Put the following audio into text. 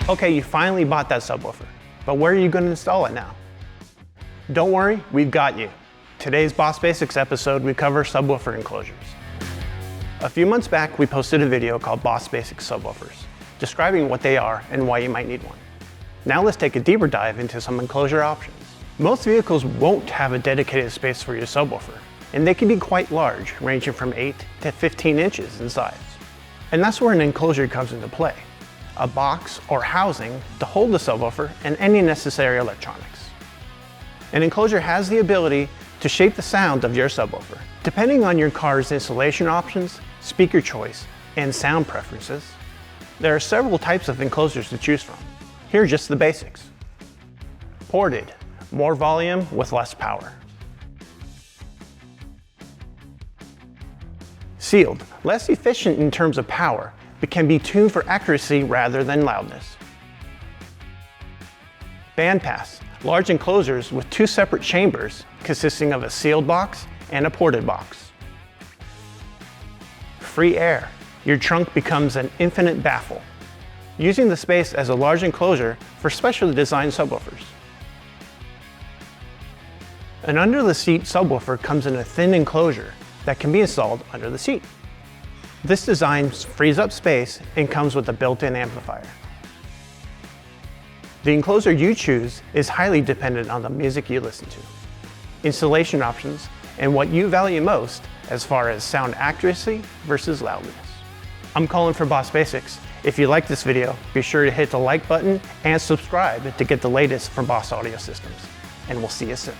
Okay, you finally bought that subwoofer, but where are you going to install it now? Don't worry, we've got you. Today's Boss Basics episode, we cover subwoofer enclosures. A few months back, we posted a video called Boss Basics Subwoofers, describing what they are and why you might need one. Now let's take a deeper dive into some enclosure options. Most vehicles won't have a dedicated space for your subwoofer, and they can be quite large, ranging from 8 to 15 inches in size. And that's where an enclosure comes into play. A box or housing to hold the subwoofer and any necessary electronics. An enclosure has the ability to shape the sound of your subwoofer. Depending on your car's installation options, speaker choice, and sound preferences, there are several types of enclosures to choose from. Here are just the basics. Ported, more volume with less power. Sealed, less efficient in terms of power, but can be tuned for accuracy rather than loudness. Bandpass, large enclosures with two separate chambers consisting of a sealed box and a ported box. Free air, your trunk becomes an infinite baffle, using the space as a large enclosure for specially designed subwoofers. An under-the-seat subwoofer comes in a thin enclosure that can be installed under the seat. This design frees up space and comes with a built-in amplifier. The enclosure you choose is highly dependent on the music you listen to, installation options, and what you value most as far as sound accuracy versus loudness. I'm Colin for Boss Basics. If you like this video, be sure to hit the like button and subscribe to get the latest from Boss Audio Systems. And we'll see you soon.